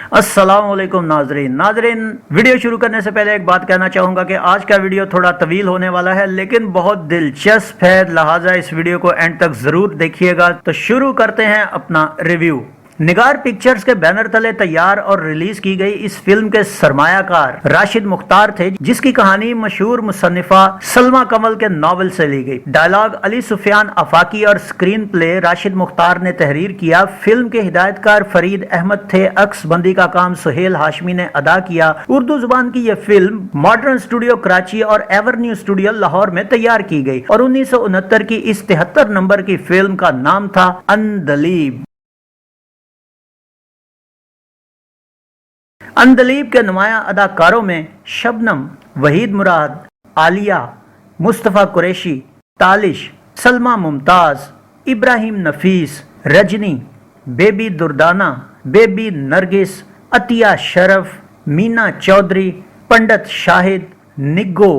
अस्सलाम वालेकुम नाजरीन वीडियो शुरू करने से पहले एक बात कहना चाहूंगा कि आज का वीडियो थोड़ा तवील होने वाला है लेकिन बहुत दिलचस्प है, लिहाजा इस वीडियो को एंड तक जरूर देखिएगा। तो शुरू करते हैं अपना रिव्यू। निगार पिक्चर्स के बैनर तले तैयार और रिलीज की गई इस फिल्म के सरमायाकार राशिद मुख्तार थे, जिसकी कहानी मशहूर मुसन्निफा सलमा कमल के नॉवेल से ली गई। डायलॉग अली सुफियान आफाकी और स्क्रीन प्ले राशिद मुख्तार ने तहरीर किया। फिल्म के हिदायतकार फरीद अहमद थे। अक्स बंदी का काम सुहेल हाशमी ने अदा किया। उर्दू जुबान की यह फिल्म मॉडर्न स्टूडियो कराची और एवरन्यू स्टूडियो लाहौर में तैयार की गई और 1969 की इस 73 नंबर की फिल्म का नाम था अंधलीब। अंधलीब के नुमाया अदाकारों में शबनम, वहीद मुराद, आलिया, मुस्तफ़ा कुरैशी, तालिश, सलमा मुमताज, इब्राहिम नफीस, रजनी, बेबी दुर्दाना, बेबी नरगिस, अतिया शरफ, मीना चौधरी, पंडित शाहिद, निग्गो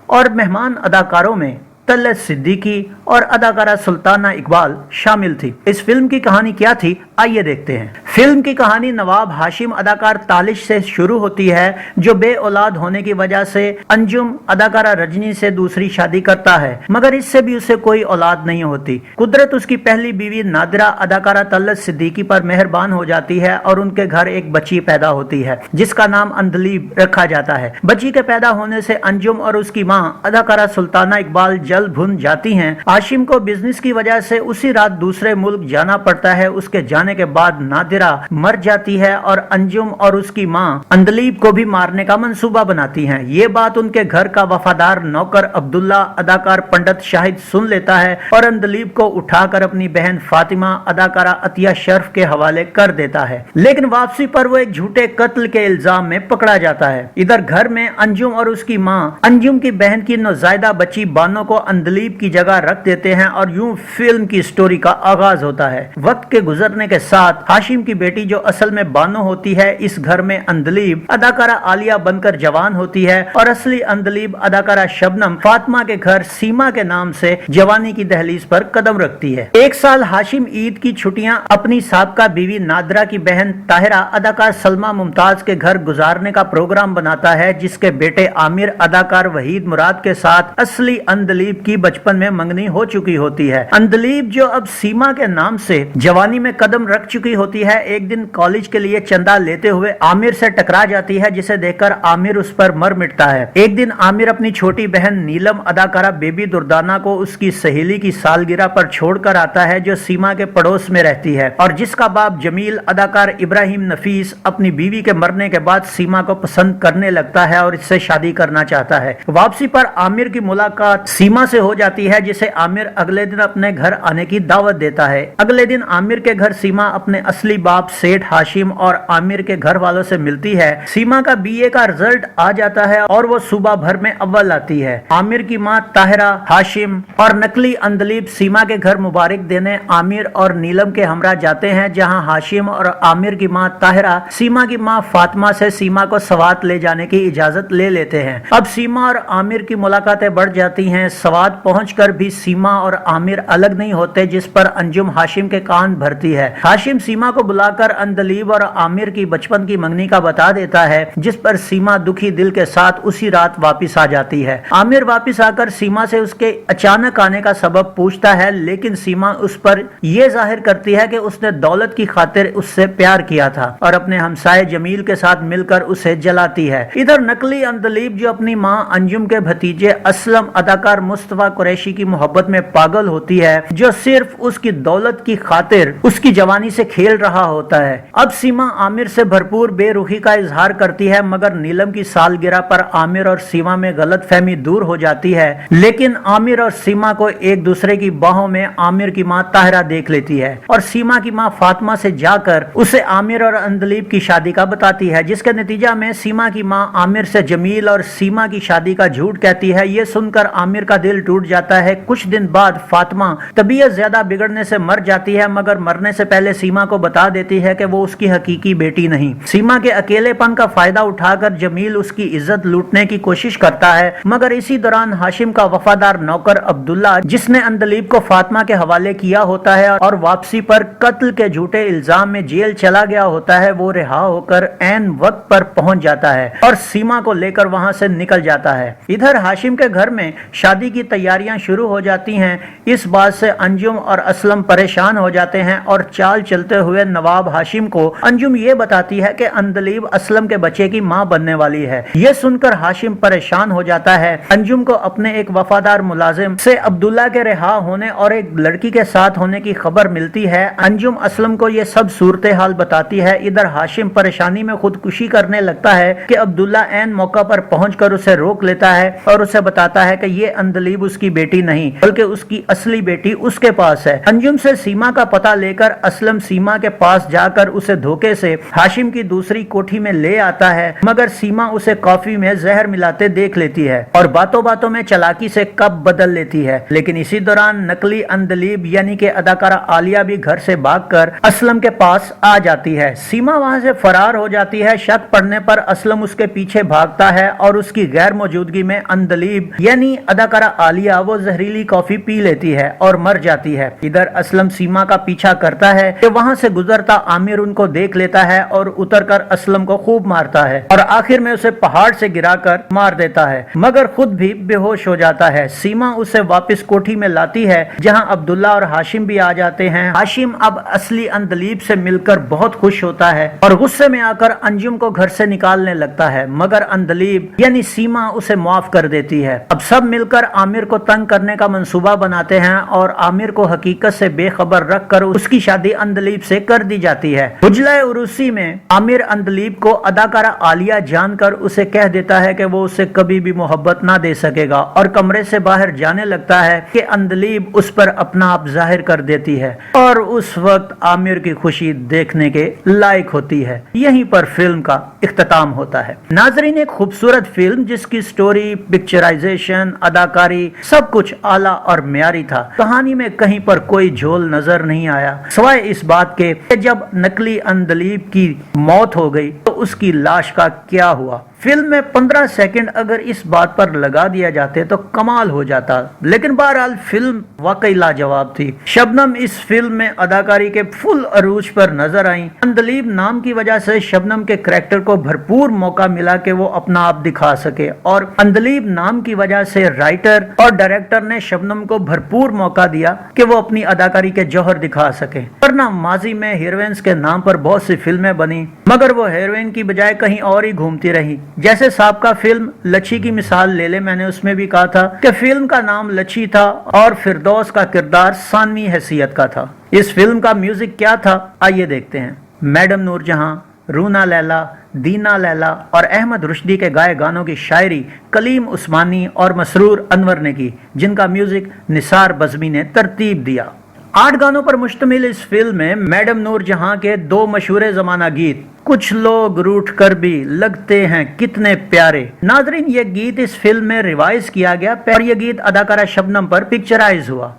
और मेहमान अदाकारों में तलत सिद्दीकी और अदाकारा सुल्ताना इकबाल शामिल थी। इस फिल्म की कहानी क्या थी, आइए देखते हैं। फिल्म की कहानी नवाब हाशिम अदाकार तालिश से शुरू होती है, जो बे औलाद होने की वजह से अंजुम अदाकारा रजनी से दूसरी शादी करता है, मगर इससे भी उसे कोई औलाद नहीं होती। कुदरत उसकी पहली बीवी नादिरा अदाकारा तलत सिद्दीकी पर मेहरबान हो जाती है और उनके घर एक बच्ची पैदा होती है जिसका नाम अंधलीब रखा जाता है। बच्ची के पैदा होने से अंजुम और उसकी माँ अदाकारा सुल्ताना इकबाल जल भुन जाती हैं। हाशिम को बिजनेस की वजह से उसी रात दूसरे मुल्क जाना पड़ता है। उसके जाने के बाद नादिरा मर जाती है और अंजुम और उसकी माँ अंधलीब को भी मारने का मंसूबा बनाती हैं। ये बात उनके घर का वफादार नौकर अब्दुल्ला अदाकार पंडित शाहिद सुन लेता है और अंधलीब को उठाकर अपनी बहन फातिमा अदाकारा अतिया शर्फ के हवाले कर देता है, लेकिन वापसी पर वो एक झूठे कत्ल के इल्जाम में पकड़ा जाता है। इधर घर में अंजुम और उसकी माँ अंजुम की बहन की नौजायदा बच्ची बानो को अंधलीब की जगह रख देते हैं और यूं फिल्म की स्टोरी का आगाज होता है। वक्त के गुजरने के साथ हाशिम की बेटी जो असल में बानो होती है, इस घर में अंधलीब अदाकारा आलिया बनकर जवान होती है और असली अंधलीब अदाकारा शबनम फातिमा के घर सीमा के नाम से जवानी की दहलीज पर कदम रखती है। एक साल हाशिम ईद की छुट्टियां अपनी साबका बीवी नादरा की बहन ताहिरा अदाकार सलमा मुमताज के घर गुजारने का प्रोग्राम बनाता है, जिसके बेटे आमिर अदाकार वहीद मुराद के साथ असली अंधलीब की बचपन में मंगनी हो चुकी होती है। अंधलीब जो अब सीमा के नाम से जवानी में कदम रख चुकी होती है, एक दिन कॉलेज के लिए चंदा लेते हुए आमिर से टकरा जाती है, जिसे देखकर आमिर उस पर मर मिटता है। एक दिन आमिर अपनी छोटी बहन नीलम अदाकारा बेबी दुर्दाना को उसकी सहेली की सालगिरह पर छोड़कर आता है, जो सीमा के पड़ोस में रहती है और जिसका बाप जमील अदाकार इब्राहिम नफीस अपनी बीवी के मरने के बाद सीमा को पसंद करने लगता है और इससे शादी करना चाहता है। वापसी पर आमिर की मुलाकात सीमा से हो जाती है, जिसे आमिर अगले दिन अपने घर आने की दावत देता है। अगले दिन आमिर के घर सीमा अपने असली बाप सेठ हाशिम और आमिर के घर वालों से मिलती है। सीमा का बीए का रिजल्ट आ जाता है और वो सुबह भर में अव्वल आती है। आमिर की माँ ताहिरा, हाशिम और नकली अंधलीब सीमा के घर मुबारक देने आमिर और नीलम के हमरा जाते हैं, जहां हाशिम और आमिर की माँ ताहिरा सीमा की माँ फातिमा से सीमा को सवात ले जाने की इजाजत ले लेते हैं। अब सीमा और आमिर की मुलाकातें बढ़ जाती हैं। सवात पहुंचकर भी सीमा और आमिर अलग नहीं होते, जिस पर अंजुम हाशिम के कान भरती है। हाशिम सीमा को बुलाकर अंधलीब और आमिर की बचपन की मंगनी का बता देता है, जिस पर सीमा दुखी दिल के साथ उसी रात वापस आ जाती है। आमिर वापस आकर सीमा से उसके अचानक आने का सबब पूछता है, लेकिन सीमा उस पर यह जाहिर करती है कि उसने दौलत की खातिर उससे प्यार किया था और अपने हमसाये जमील के साथ मिलकर उसे जलाती है। इधर नकली अंधलीब जो अपनी माँ अंजुम के भतीजे असलम अदाकार मुस्तफा कुरैशी की मोहब्बत में पागल होती है, जो सिर्फ उसकी दौलत की खातिर उसकी जवानी से खेल रहा होता है। अब सीमा आमिर से भरपूर बेरुखी का इजहार करती है, मगर नीलम की सालगिरह पर आमिर और सीमा में गलतफहमी दूर हो जाती है। लेकिन आमिर और सीमा को एक दूसरे की बाहों में आमिर की माँ ताहिरा देख लेती है और सीमा की माँ फातिमा से जाकर उसे आमिर और अंधलीब की शादी का बताती है, जिसके नतीजा में सीमा की माँ आमिर से जमील और सीमा की शादी का झूठ कहती है। ये सुनकर आमिर का दिल टूट जाता है। कुछ कुछ दिन बाद फातिमा तबीयत ज्यादा बिगड़ने से मर जाती है, मगर मरने से पहले सीमा को बता देती है कि वो उसकी हकीकी बेटी नहीं। सीमा के अकेलेपन का फायदा उठाकर जमील उसकी इज्जत लूटने की कोशिश करता है, मगर इसी दौरान हाशिम का वफादार नौकर अब्दुल्ला, जिसने अंदलीब को फातिमा के हवाले किया होता है और वापसी पर कत्ल के झूठे इल्जाम में जेल चला गया होता है, वो रिहा होकर ऐन वक्त पर पहुंच जाता है और सीमा को लेकर वहां से निकल जाता है। इधर हाशिम के घर में शादी की तैयारियां शुरू हो जाती हैं। इस बात से अंजुम और असलम परेशान हो जाते हैं और चाल चलते हुए नवाब हाशिम को अंजुम ये बताती है कि अंदलीब असलम के बच्चे की मां बनने वाली है। ये सुनकर हाशिम परेशान हो जाता है। अंजुम को अपने एक वफादार मुलाजिम से अब्दुल्ला के रिहा होने और एक लड़की के साथ होने की खबर मिलती है। अंजुम असलम को ये सब सूरत हाल बताती है। इधर हाशिम परेशानी में खुदकुशी करने लगता है कि अब्दुल्ला ऐन मौका पर पहुंचकर उसे रोक लेता है और उसे बताता है कि ये अंदलीब उसकी बेटी नहीं बल्कि उसकी असली बेटी उसके पास है। अंजुम से सीमा का पता लेकर असलम सीमा के पास जाकर उसे धोखे से हाशिम की दूसरी कोठी में ले आता है, मगर सीमा उसे कॉफी में जहर मिलाते देख लेती है और बातों बातों में चालाकी से कब बदल लेती है। लेकिन इसी दौरान नकली अंदलीब यानी कि अदाकारा आलिया भी घर से भागकर असलम के पास आ जाती है। सीमा वहां से फरार हो जाती है। शक पड़ने पर असलम उसके पीछे भागता है और उसकी गैर मौजूदगी में अंदलीब यानी अदाकारा आलिया वो जहरीली कॉफी पी लेती है और मर जाती है। इधर असलम सीमा का पीछा करता है कि वहां से गुजरता आमिर उनको देख लेता है और उतरकर असलम को खूब मारता है और आखिर में उसे पहाड़ से गिराकर मार देता है, मगर खुद भी बेहोश हो जाता है। सीमा उसे वापस कोठी में लाती है जहां अब्दुल्ला और हाशिम भी आ जाते हैं। हाशिम अब असली अंदलीब से मिलकर बहुत खुश होता है और गुस्से में आकर अंजुम को घर से निकालने लगता है, मगर अंदलीब यानी सीमा उसे माफ कर देती है। अब सब मिलकर आमिर को तंग करने का मंसूबा बनाते हैं और आमिर को हकीकत से बेखबर रखकर उसकी शादी अंदलीब से कर दी जाती है। उजला उरूसी में आमिर अंदलीब को अदाकारा आलिया जानकर उसे कह देता है कि वो उसे कभी भी मोहब्बत ना दे सकेगा और कमरे से बाहर जाने लगता है कि अंदलीब उस पर अपना आप जाहिर कर देती है और उस वक्त आमिर की खुशी देखने के लायक होती है। यहीं पर फिल्म का इख्तिताम होता है। नाजरीन, एक खूबसूरत फिल्म जिसकी स्टोरी, पिक्चराइजेशन, अदाकारी सब कुछ आला और म्यारी था। कहानी में कहीं पर कोई झोल नजर नहीं आया, सिवाय इस बात के कि जब नकली अंदलीब की मौत हो गई तो उसकी लाश का क्या हुआ। फिल्म में 15 सेकंड अगर इस बात पर लगा दिया जाते तो कमाल हो जाता, लेकिन बहरहाल फिल्म वाकई लाजवाब थी। शबनम इस फिल्म में अदाकारी के फुल अरूज पर नजर आई। अंदलीब नाम की वजह से शबनम के करैक्टर को भरपूर मौका मिला कि वो अपना आप दिखा सके और अंदलीब नाम की वजह से राइटर और डायरेक्टर ने शबनम को भरपूर मौका दिया कि वो अपनी अदाकारी के जौहर दिखा सके। वरना माजी में हीरोइंस के नाम पर बहुत सी फिल्में बनी, मगर वो हीरोइन की बजाय कहीं और ही घूमती रही। जैसे साबका फिल्म लच्छी की मिसाल ले ले, मैंने उसमें भी कहा था कि फिल्म का नाम लच्छी था और फिरदौस का किरदार सानवी हैसियत का था। इस फिल्म का म्यूजिक क्या था, आइए देखते हैं। मैडम नूरजहां, रूना लैला, दीना लैला और अहमद रुश्दी के गाए गानों की शायरी कलीम उस्मानी और मसरूर अनवर ने की, जिनका म्यूजिक निसार बज़मी ने तरतीब दिया। 8 गानों पर मुश्तमिल इस फिल्म में मैडम नूरजहां के 2 मशहूर जमाना गीत कुछ लोग रूठ कर भी लगते हैं कितने प्यारे। नाजरीन, ये गीत इस फिल्म में रिवाइज किया गया और ये गीत अदाकारा शबनम पर पिक्चराइज हुआ।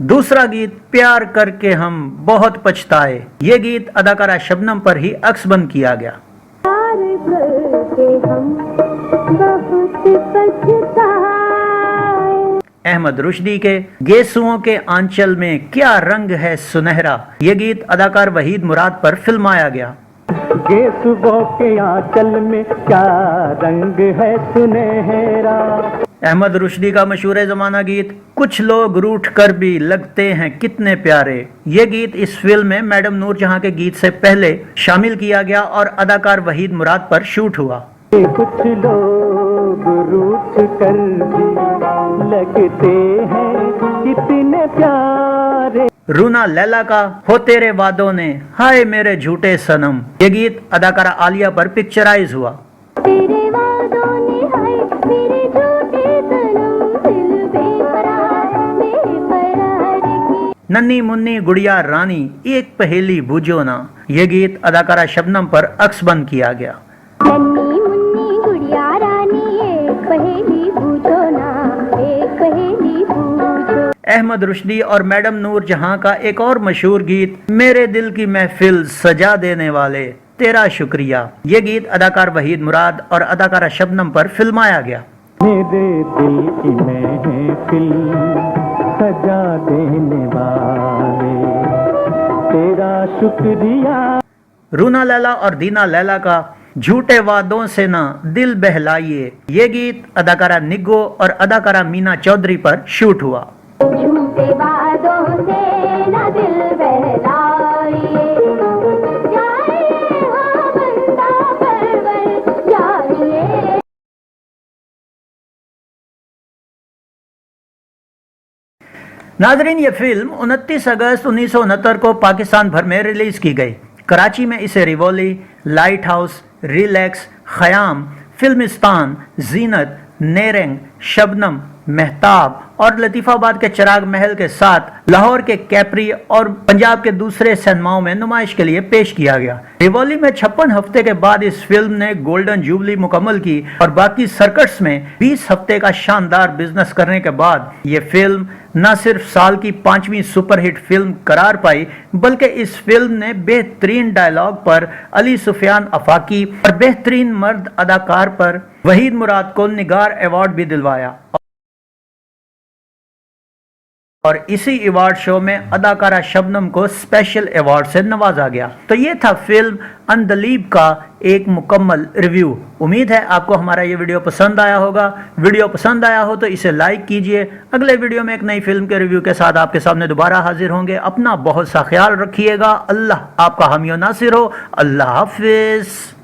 दूसरा गीत प्यार करके हम बहुत पछताए, ये गीत अदाकारा शबनम पर ही अक्सबंद किया गया। अहमद रुश्दी के गेसुओं के आंचल में क्या रंग है सुनहरा, ये गीत अदाकार वहीद मुराद पर फिल्माया गया। गेसुओं के आंचल में क्या रंग है सुनहरा। अहमद रुश्दी का मशहूर जमाना गीत कुछ लोग रूठ कर भी लगते हैं कितने प्यारे, ये गीत इस फिल्म में मैडम नूरजहां के गीत से पहले शामिल किया गया और अदाकार वहीद मुराद पर शूट हुआ। कुछ लोग रूठ कर भी लगते हैं कितने प्यारे। रूना लैला का हो तेरे वादों ने हाय मेरे झूठे सनम, ये गीत अदाकारा आलिया पर पिक्चराइज हुआ। तेरे वादों ने हाय मेरे झूठे सनम, दिल बेकरार मेरे करार की। नन्ही मुन्नी गुड़िया रानी एक पहेली बूझो ना, یہ گیت اداکارہ شبنم پر عکس بند کیا گیا۔ ننھی منی گڑیا رانی ایک پہیلی پوچھو نا، ایک پہیلی پوچھو۔ احمد رشدی اور میڈم نور جہاں کا ایک اور مشہور گیت میرے دل کی محفل سجا دینے والے تیرا شکریہ، یہ گیت اداکار وحید مراد اور اداکارہ شبنم پر فلمایا گیا۔ میرے دل کی محفل سجا دینے والے تیرا شکریہ۔ رونا لیلا اور دینا لیلا کا جھوٹے وعدوں سے نہ دل بہلائیے، یہ گیت اداکارہ نگو اور اداکارہ مینا چودھری پر شوٹ ہوا۔ جھوٹے وعدوں سے نہ دل بہلائیے، جائیے ہاں بندہ پرور جائیے۔ ناظرین، یہ فلم 29 اگست 1969 کو پاکستان بھر میں ریلیز کی گئی۔ کراچی میں اسے ریوولی، لائٹ ہاؤس، ریلیکس، خیام، فلمستان، زینت، نیرنگ، شبنم، مہتاب اور لطیف آباد کے چراغ محل کے ساتھ لاہور کے کیپری اور پنجاب کے دوسرے سینماؤں میں نمائش کے لیے پیش کیا گیا۔ ریوولی میں 56 ہفتے کے بعد اس فلم نے گولڈن جوبلی مکمل کی اور باقی سرکٹس میں 20 ہفتے کا شاندار بزنس کرنے کے بعد یہ فلم نہ صرف سال کی 5ویں سپر ہٹ فلم قرار پائی، بلکہ اس فلم نے بہترین ڈائلاگ پر علی سفیان آفاقی اور بہترین مرد اداکار پر وحید مراد کو نگار ایوارڈ بھی دلوایا، اور اسی ایوارڈ شو میں اداکارہ شبنم کو اسپیشل ایوارڈ سے نوازا گیا۔ تو یہ تھا فلم اندلیب کا ایک مکمل ریویو۔ امید ہے آپ کو ہمارا یہ ویڈیو پسند آیا ہوگا۔ ویڈیو پسند آیا ہو تو اسے لائک کیجئے۔ اگلے ویڈیو میں ایک نئی فلم کے ریویو کے ساتھ آپ کے سامنے دوبارہ حاضر ہوں گے۔ اپنا بہت سا خیال رکھیے گا۔ اللہ آپ کا حامی و ناصر ہو۔ اللہ حافظ۔